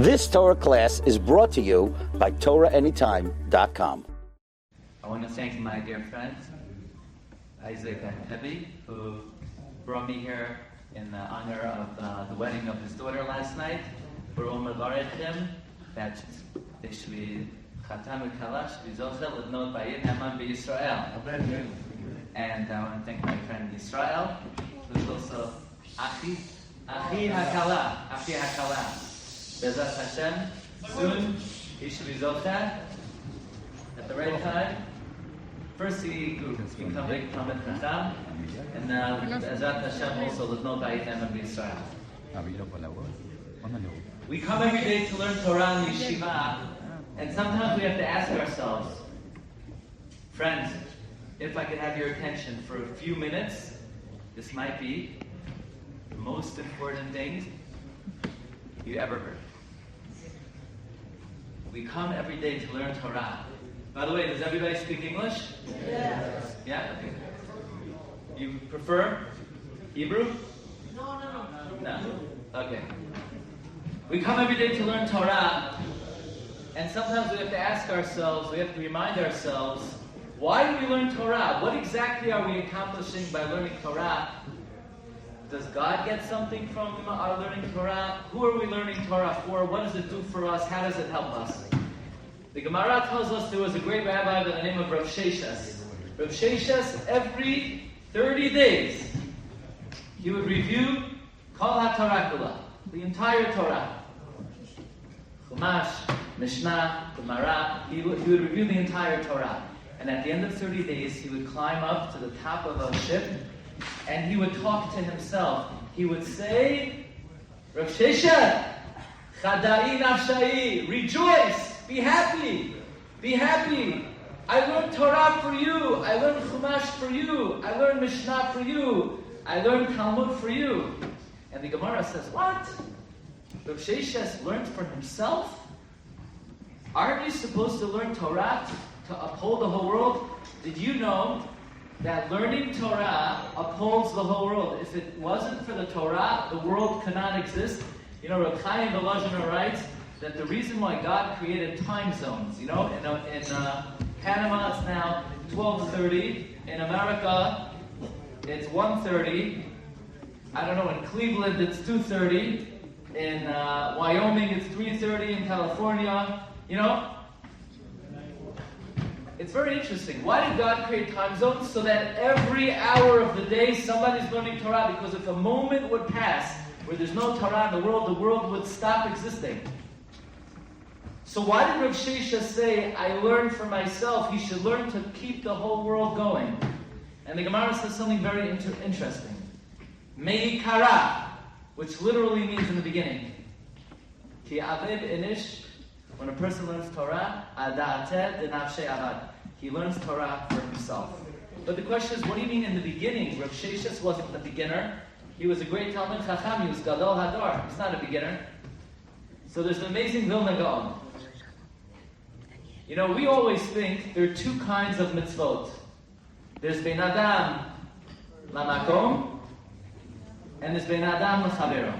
This Torah class is brought to you by TorahAnytime.com. I want to thank my dear friend, Isaac and Hebi, who brought me here in the honor of the wedding of his daughter last night. That they should be Chatan V'Kala, should be Zochel L'Bnot Bayit Haman B'Yisrael. And I want to thank my friend Yisrael, who's also Achi Hakala. Bezat Hashem, soon he should be Zochel at the right time. First he become big Talmid Chacham, and now Bezat Hashem also L'Bnot Bayit Haman B'Yisrael. We come every day to learn Torah and Yeshiva, and sometimes we have to ask ourselves, friends, if I could have your attention for a few minutes, this might be the most important thing you ever heard. We come every day to learn Torah. By the way, does everybody speak English? Yes. Yeah? Okay. You prefer Hebrew? No. Okay. We come every day to learn Torah, and sometimes we have to ask ourselves, we have to remind ourselves, why do we learn Torah? What exactly are we accomplishing by learning Torah? Does God get something from our learning Torah? Who are we learning Torah for? What does it do for us? How does it help us? The Gemara tells us there was a great rabbi by the name of Rav Sheshes. Rav Sheshes, every 30 days, he would review Kol HaTorah Kula, the entire Torah. Chumash, Mishnah, Gemara, he would review the entire Torah. And at the end of 30 days, he would climb up to the top of a ship, and he would talk to himself. He would say, Rav Sheshet, Chadai Nafshai, rejoice, be happy, be happy. I learned Torah for you, I learned Chumash for you, I learned Mishnah for you, I learned Talmud for you. And the Gemara says, what? Rav Sheshes learned for himself? Aren't you supposed to learn Torah to uphold the whole world? Did you know that learning Torah upholds the whole world? If it wasn't for the Torah, the world could not exist. You know, Rabbi Chaim Volozhiner writes that the reason why God created time zones, in Panamá it's now 12:30, in America it's 1:30, I don't know, in Cleveland it's 2:30, in Wyoming it's 3:30, in California, it's very interesting. Why did God create time zones? So that every hour of the day somebody's learning Torah, because if a moment would pass where there's no Torah in the world would stop existing. So why did Rav Sheshes say, I learned for myself? He should learn to keep the whole world going. And the Gemara says something very interesting. Me'ikara, which literally means in the beginning. Ki aved inish, when a person learns Torah, ada'ateh denafshei avad. He learns Torah for himself. But the question is, what do you mean in the beginning? Rav Sheshes wasn't a beginner. He was a great Talmid Chacham. He was Gadol Hador. He's not a beginner. So there's an amazing Vilna Gaon. We always think there are two kinds of mitzvot. There's Ben Adam Lamakom, and there's Ben Adam L'Chavero.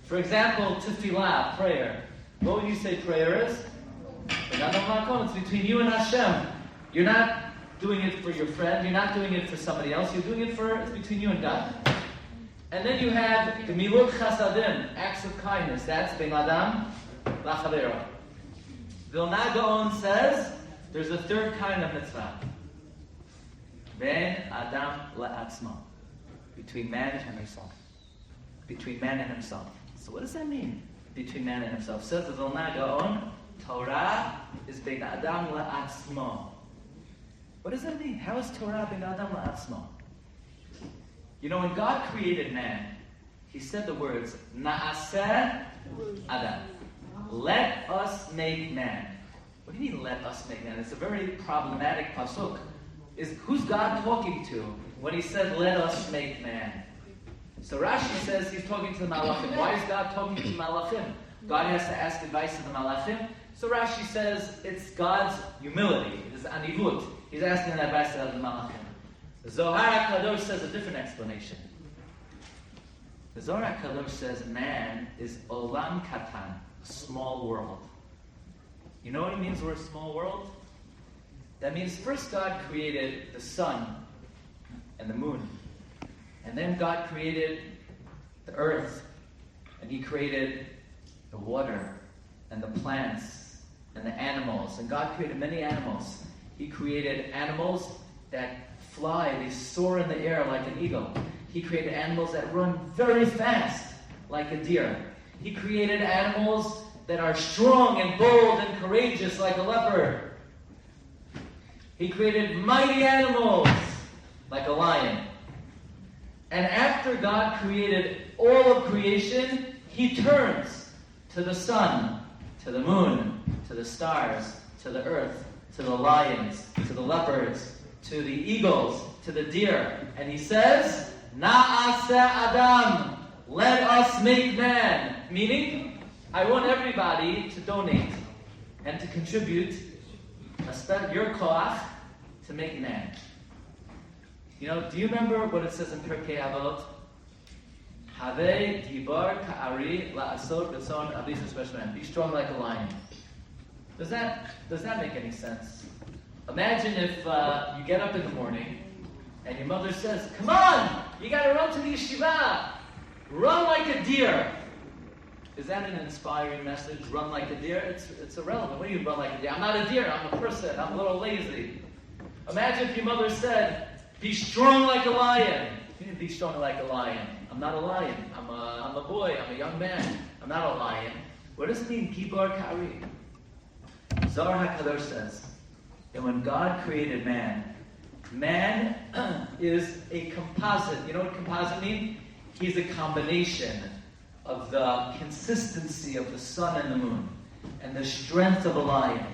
For example, tefillah, prayer. What would you say prayer is? Ben Adam Lamakom, it's between you and Hashem. You're not doing it for your friend, you're not doing it for somebody else, it's between you and God. And then you have Gemilut Chasadim, acts of kindness. That's Ben Adam L'Chavero. Vilna Gaon says there's a third kind of mitzvah. Ben Adam La'atzmo. Between man and himself. Between man and himself. So what does that mean? Between man and himself. Says the Vilna Gaon, Torah is Ben Adam La'atzmo. What does that mean? How is Torah Ben Adam La'atzmo? When God created man, He said the words, Na'aseh Adam. Let us make man. What do you mean, let us make man? It's a very problematic pasuk. Who's God talking to when He said, let us make man? So Rashi says He's talking to the Malachim. Why is God talking to the Malachim? God has to ask advice of the Malachim. So Rashi says it's God's humility. It is anivut. He's asking the advice of the Malachim. The Zohar HaKadosh says a different explanation. The Zohar HaKadosh says man is olam katan. small world. You know what it means we're a small world? That means first God created the sun and the moon. And then God created the earth. And He created the water and the plants and the animals. And God created many animals. He created animals that fly, they soar in the air like an eagle. He created animals that run very fast like a deer. He created animals that are strong and bold and courageous like a leopard. He created mighty animals like a lion. And after God created all of creation, He turns to the sun, to the moon, to the stars, to the earth, to the lions, to the leopards, to the eagles, to the deer. And He says, Na'aseh Adam, let us make man. Meaning, I want everybody to donate and to contribute your koach to make man. You know, do you remember what it says in Pirkei Avot? Have dibar ka'ari la'asot b'tzon avlis especially. Be strong like a lion. Does that make any sense? Imagine if you get up in the morning and your mother says, "Come on, you got to run to the yeshiva. Run like a deer." Is that an inspiring message? Run like a deer? It's irrelevant. What do you run like a deer? I'm not a deer. I'm a person. I'm a little lazy. Imagine if your mother said, "Be strong like a lion." You didn't be strong like a lion. I'm not a lion. I'm a boy. I'm a young man. I'm not a lion. What does it mean, Gibar Kari? Zohar HaKadosh says that when God created man, man is a composite. You know what composite means? He's a combination of the consistency of the sun and the moon, and the strength of a lion,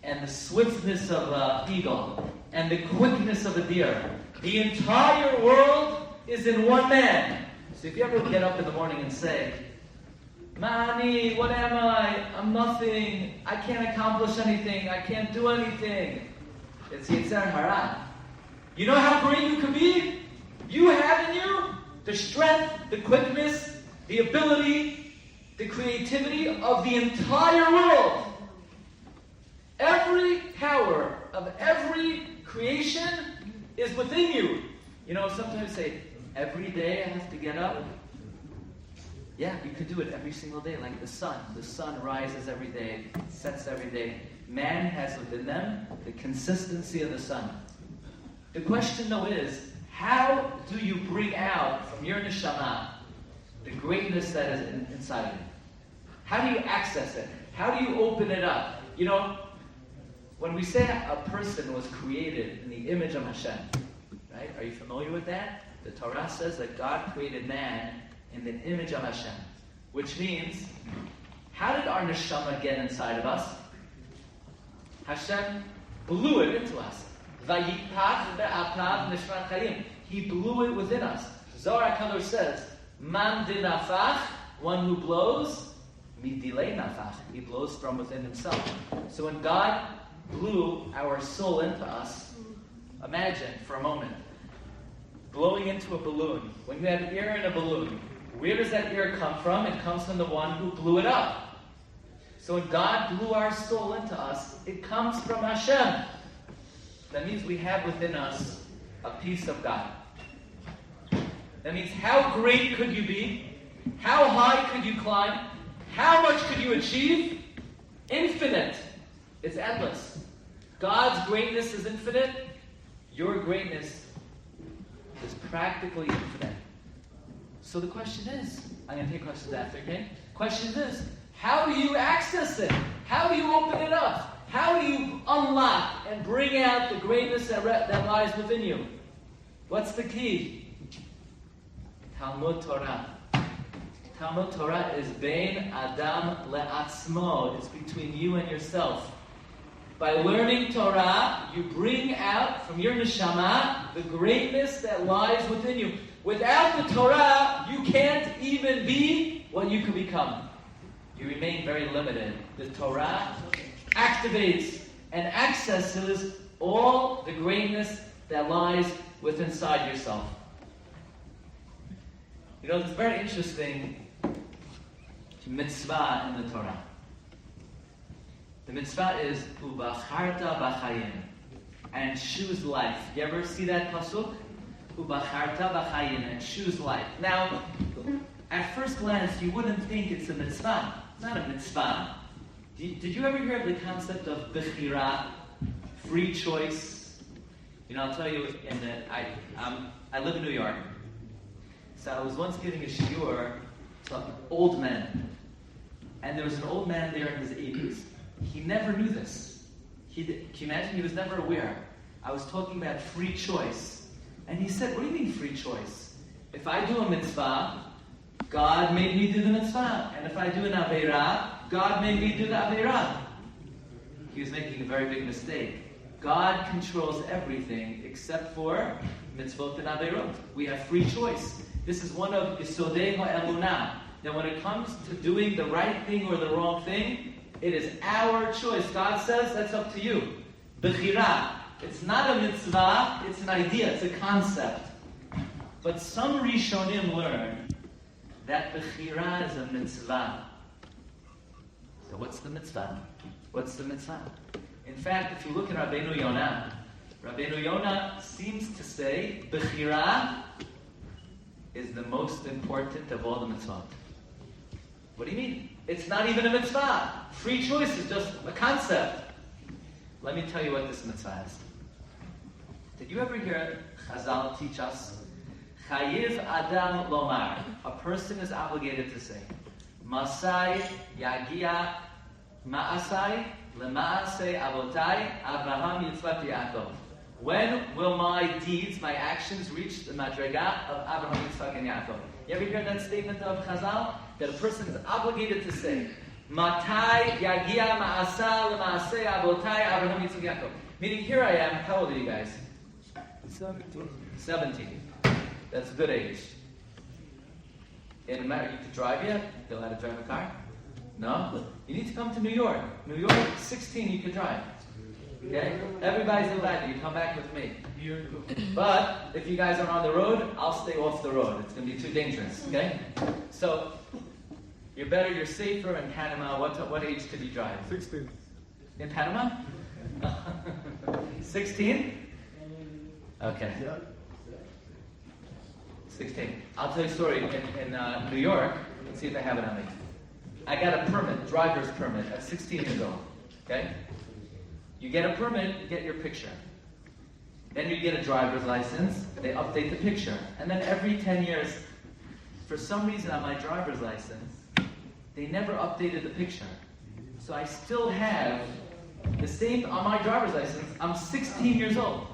and the swiftness of an eagle, and the quickness of a deer. The entire world is in one man. So if you ever get up in the morning and say, "Mani, what am I? I'm nothing. I can't accomplish anything. I can't do anything." It's Yetzer Hara. You know how great you could be? You have in you the strength, the quickness, the ability, the creativity of the entire world. Every power of every creation is within you. You know, sometimes you say, every day I have to get up. Yeah, you could do it every single day, like the sun. The sun rises every day, sets every day. Man has within them the consistency of the sun. The question, though, is, how do you bring out from your neshama the greatness that is inside of you? How do you access it? How do you open it up? You know, when we say a person was created in the image of Hashem, right? Are you familiar with that? The Torah says that God created man in the image of Hashem, which means, how did our neshama get inside of us? Hashem blew it into us. Vayipach be'apav nishman chayim. He blew it within us. Zohar HaKadosh says, Man dinafach, one who blows, midilei nafach. He blows from within himself. So when God blew our soul into us, imagine for a moment, blowing into a balloon. When you have air in a balloon, where does that air come from? It comes from the one who blew it up. So when God blew our soul into us, it comes from Hashem. That means we have within us a piece of God. That means how great could you be? How high could you climb? How much could you achieve? Infinite. It's endless. God's greatness is infinite. Your greatness is practically infinite. So the question is, I'm going to take questions after, okay? Question is, how do you access it? How do you open it up? How do you unlock and bring out the greatness that lies within you? What's the key? Talmud Torah. Talmud Torah is Bein Adam le'atzmo. It's between you and yourself. By learning Torah, you bring out from your neshama the greatness that lies within you. Without the Torah, you can't even be what you could become. You remain very limited. The Torah activates and accesses all the greatness that lies within inside yourself. You know, it's very interesting mitzvah in the Torah. The mitzvah is Ubacharta b'chayim, and choose life. You ever see that pasuk? Ubacharta b'chayim, and choose life. Now, at first glance, you wouldn't think it's a mitzvah. It's not a mitzvah. Did you ever hear of the concept of bechira, free choice? You know, I'll tell you. I live in New York, so I was once giving a shiur to old men, and there was an old man there in his 80s. He never knew this. Can you imagine? He was never aware. I was talking about free choice, and he said, "What do you mean free choice? If I do a mitzvah, God made me do the mitzvah, and if I do an aveirah, God made me do the aveirah." He was making a very big mistake. God controls everything except for mitzvot and aveirot. We have free choice. This is one of Yesodei ha'emunah. That when it comes to doing the right thing or the wrong thing, it is our choice. God says, that's up to you. Bechira. It's not a mitzvah, it's an idea, it's a concept. But some Rishonim learn that bechira is a mitzvah. So what's the mitzvah? What's the mitzvah? In fact, if you look at Rabbeinu Yonah seems to say bechira is the most important of all the mitzvot. What do you mean? It's not even a mitzvah. Free choice is just a concept. Let me tell you what this mitzvah is. Did you ever hear Chazal teach us? Chayiv Adam Lomar. A person is obligated to say, Masai Yagia Ma'asai Lemaasei Avotai Abraham Yitzchak Yaakov. When will my deeds, my actions reach the madriga of Abraham, Yitzchak, and Yaakov? You ever hear that statement of Chazal? That a person is obligated to say, Matai Yagia Ma'asa Lemaasei Avotai Abraham, Yitzchak, Yaakov. Meaning, here I am. How old are you guys? 17. That's a good age. In America, you could drive yet? You know how to drive a car? No? You need to come to New York. New York, 16, you could drive. Okay? Everybody's invited. You come back with me. But if you guys are on the road, I'll stay off the road. It's going to be too dangerous. Okay? So, you're safer in Panamá. What age could you drive? 16. In Panama? 16? Okay. 16. I'll tell you a story. In New York, let's see if I have it on me. I got a permit, driver's permit, at 16 years old. Okay? You get a permit, you get your picture. Then you get a driver's license, they update the picture. And then every 10 years, for some reason on my driver's license, they never updated the picture. So I still have the same on my driver's license. I'm 16 years old.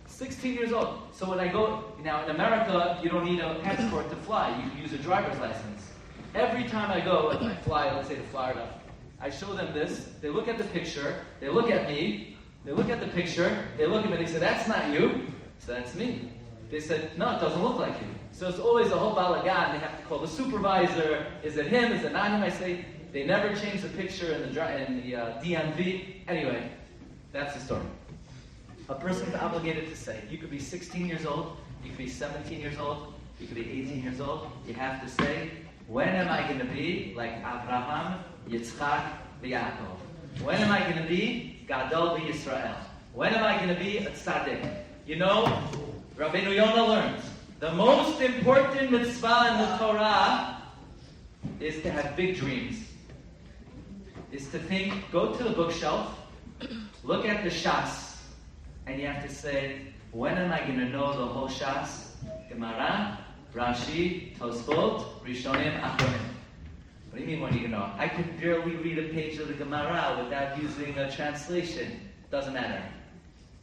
16 years old. So when I go, now in America, you don't need a passport to fly. You can use a driver's license. Every time I go, I fly, let's say to Florida, I show them this, they look at the picture, they look at me, they look at the picture, they look at me, they say, that's not you. So that's me. They said, no, it doesn't look like you. So it's always a whole balagan. They have to call the supervisor. Is it him? Is it not him? I say, they never change the picture in the DMV. Anyway, that's the story. A person's obligated to say, you could be 16 years old, you could be 17 years old, you could be 18 years old. You have to say, when am I going to be like Abraham, Yitzchak, Yaakov? When am I going to be Gadol Yisrael? When am I going to be a tzaddik? You know, Rabbeinu Yonah learns, the most important mitzvah in the Torah is to have big dreams. Is to think, go to the bookshelf, look at the Shas, and you have to say, when am I going to know the whole Shas? Gemara, Rashi, Tosfot, Rishonim, Achronim. What do you mean, when are you going to know? I could barely read a page of the Gemara without using a translation. Doesn't matter.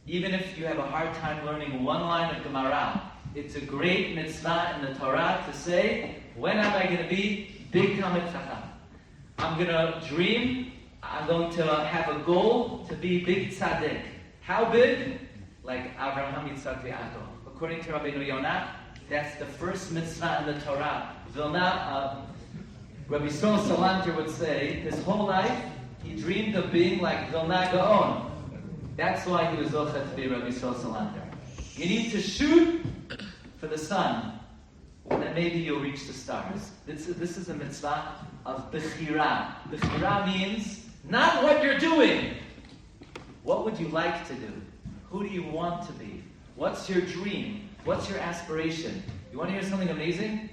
Even if you have a hard time learning one line of Gemara, it's a great mitzvah in the Torah to say, when am I going to be big Talmid Chacham? I'm going to dream, I'm going to have a goal to be big tzaddik. How big? Like Abraham, Yitzchak, Yaakov. According to Rabbeinu Yonah, that's the first mitzvah in the Torah. Vilna, Rabbi Yisrael Salanter would say, his whole life, he dreamed of being like Vilna Gaon. That's why he was Zocheh to be Rabbi Yisrael Salanter. You need to shoot for the sun, and then maybe you'll reach the stars. This is a mitzvah of bechira. Bechira means Not what you're doing. What would you like to do? Who do you want to be? What's your dream? What's your aspiration? You want to hear something amazing?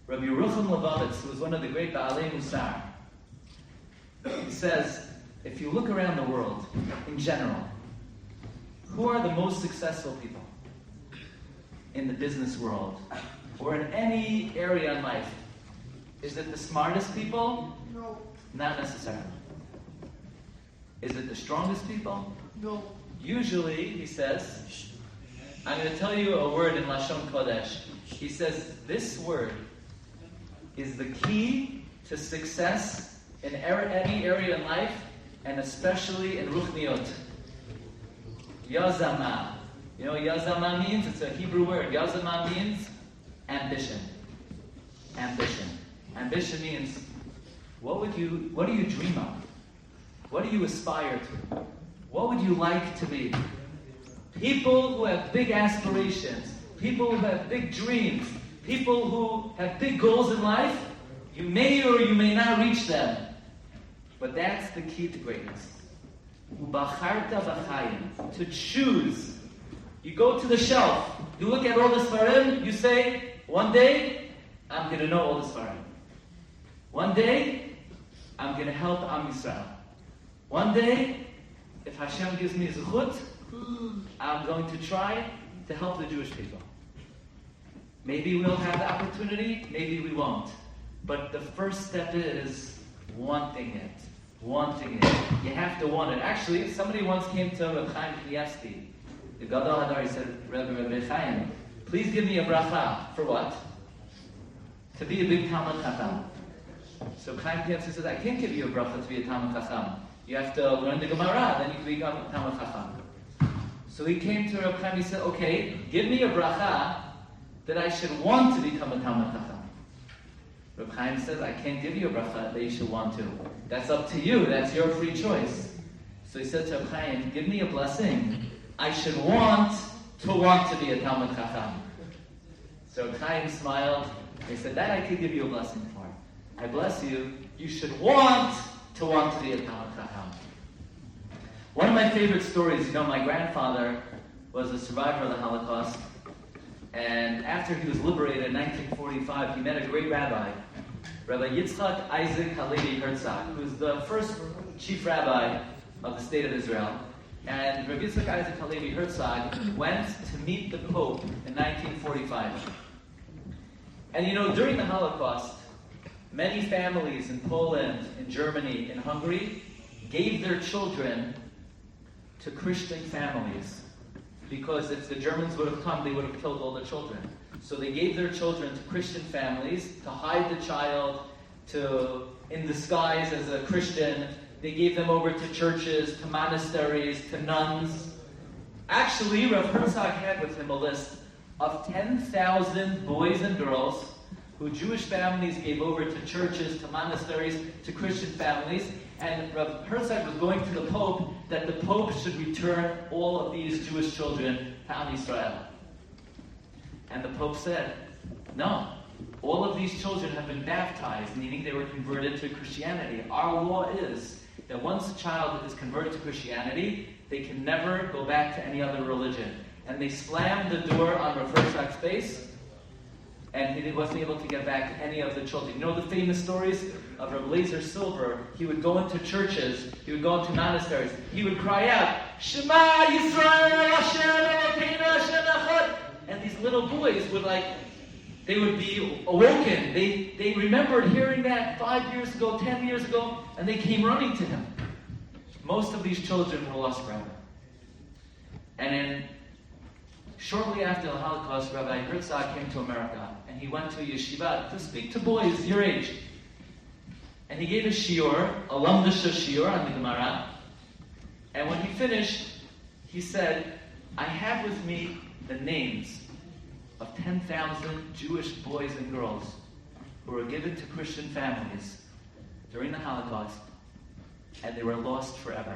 Rabbi Yehuda HaNasi, who was one of the great Baalei Musar, he says, if you look around the world, in general, who are the most successful people in the business world or in any area in life? Is it the smartest people? No. Not necessarily. Is it the strongest people? No. Usually, he says, I'm going to tell you a word in Lashon Kodesh. He says, this word is the key to success in any area in life, and especially in Ruchniot. Yazama. You know what Yazama means? It's a Hebrew word. Yazama means ambition. Ambition. Ambition means, what do you dream of? What do you aspire to? What would you like to be? People who have big aspirations, people who have big dreams, people who have big goals in life, you may or you may not reach them. But that's the key to greatness. Ubacharta b'chaim, to choose. You go to the shelf, you look at all the Sfarim, you say, one day, I'm going to know all the Sfarim. One day, I'm going to help Am Yisrael. One day, if Hashem gives me zechut, I'm going to try to help the Jewish people. Maybe we'll have the opportunity, maybe we won't. But the first step is wanting it. Wanting it. You have to want it. Actually, somebody once came to Rabbi Chaim Kanievsky, the Gadol Hadar. He said, Rabbi Chaim, please give me a bracha. For what? To be a big Talmid Chacham. So Chaim Kanievsky says, I can't give you a bracha to be a Talmid Chacham. You have to learn the Gemara, then you can become a Talmid Chacham. So he came to Rabbi Chaim, he said, okay, give me a bracha that I should want to become a Talmid Chacham. Rabbi Chaim says, I can't give you a bracha that you should want to. That's up to you. That's your free choice. So he said to Rabbi Chaim, give me a blessing. I should want to be a Talmid Chacham. So Rabbi Chaim smiled. He said, that I could give you a blessing for. I bless you. You should want to be a Talmid Chacham. One of my favorite stories, my grandfather was a survivor of the Holocaust. And after he was liberated in 1945, he met a great rabbi, Rabbi Yitzchak Isaac Halevi Herzog, who's the first chief rabbi of the state of Israel. And Rabbi Yitzchak Isaac Halevi Herzog went to meet the Pope in 1945. And during the Holocaust, many families in Poland, in Germany, in Hungary, gave their children to Christian families. Because if the Germans would have come, they would have killed all the children. So they gave their children to Christian families to hide the child, in disguise as a Christian. They gave them over to churches, to monasteries, to nuns. Actually, Rav Herzog had with him a list of 10,000 boys and girls who Jewish families gave over to churches, to monasteries, to Christian families. And Rav Herzog was going to the Pope that the Pope should return all of these Jewish children to Am Yisrael. And the Pope said, no, all of these children have been baptized, meaning they were converted to Christianity. Our law is that once a child is converted to Christianity, they can never go back to any other religion. And they slammed the door on Rav Herzog's face, and he wasn't able to get back any of the children. You know the famous stories of Rabbi Lazer Silver? He would go into churches, he would go into monasteries, he would cry out, Shema Yisrael Hashem Elokeinu Hashem Echad. And these little boys would they would be awoken. They remembered hearing that 5 years ago, 10 years ago, and they came running to him. Most of these children were lost forever. And shortly after the Holocaust, Rabbi Herzog came to America, and he went to a yeshiva to speak to boys your age. And he gave a shiur, a lamdasha shiur on the Gemara. And when he finished, he said, I have with me the names of 10,000 Jewish boys and girls who were given to Christian families during the Holocaust, and they were lost forever.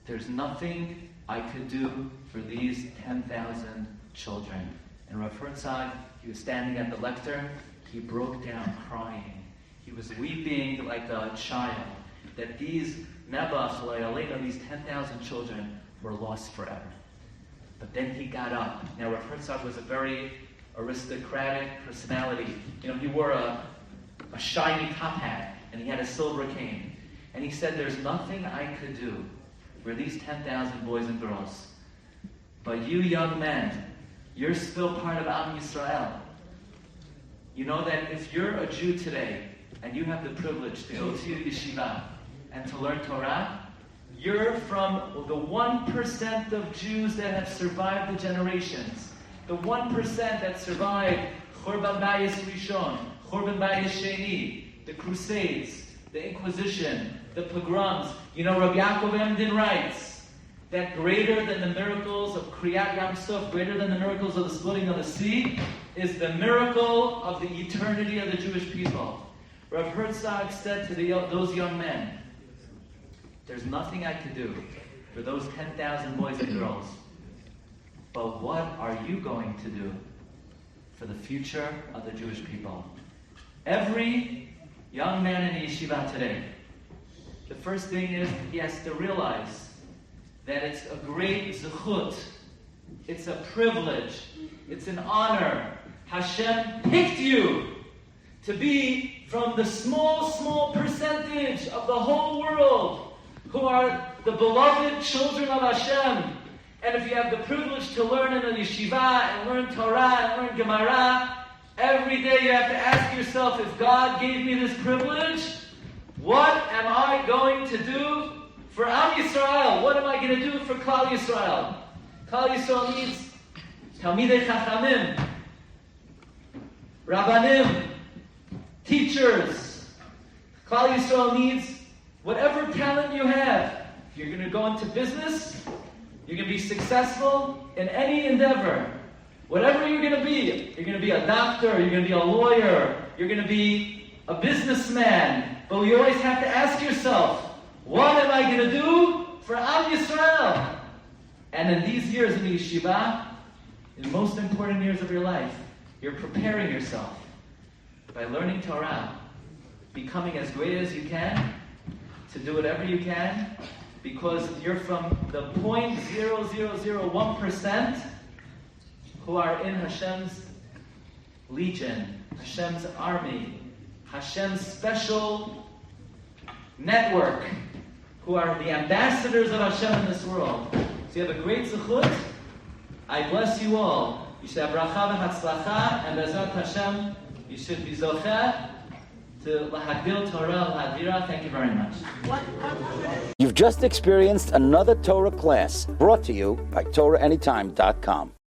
There's nothing I could do for these 10,000 children. And Rav Herzog, he was standing at the lectern, he broke down crying. He was weeping like a child. that these these 10,000 children were lost forever. But then he got up. Now, Rav Herzog was a very aristocratic personality. He wore a shiny top hat, and he had a silver cane. And he said, there's nothing I could do for these 10,000 boys and girls. But you young men, you're still part of Am Yisrael. You know that if you're a Jew today, and you have the privilege to go to yeshiva and to learn Torah, you're from the 1% of Jews that have survived the generations. The 1% that survived Churban Bayis Rishon, Churban Bayis Sheni, the Crusades, the Inquisition, the pogroms. Rabbi Yaakov Emden writes that greater than the miracles of Kriyat Yam Suf, greater than the miracles of the splitting of the sea, is the miracle of the eternity of the Jewish people. Rav Herzog said to those young men, there's nothing I could do for those 10,000 boys and girls, but what are you going to do for the future of the Jewish people? Every young man in the yeshiva today, the first thing is he has to realize that it's a great zechut, it's a privilege, it's an honor. Hashem picked you to be from the small percentage of the whole world who are the beloved children of Hashem. And if you have the privilege to learn in a yeshiva and learn Torah and learn Gemara, every day you have to ask yourself, if God gave me this privilege, what am I going to do for Am Yisrael? What am I going to do for Klal Yisrael? Klal Yisrael needs Talmidei Chachamim, Rabbanim, teachers. Klal Yisrael needs whatever talent you have. If you're going to go into business, you're going to be successful in any endeavor. Whatever you're going to be a doctor, you're going to be a lawyer, you're going to be a businessman. But you always have to ask yourself, what am I going to do for Am Yisrael? And in these years in the yeshiva, in the most important years of your life, you're preparing yourself by learning Torah, becoming as great as you can, to do whatever you can, because you're from the 0.0001% who are in Hashem's legion, Hashem's army, Hashem's special network, who are the ambassadors of Hashem in this world. So you have a great zechut. I bless you all. You should have bracha v'hatzlacha, and Bezrat Hashem, you should be zocheh to lahagdil Torah l'hadira. Thank you very much. You've just experienced another Torah class brought to you by TorahAnytime.com.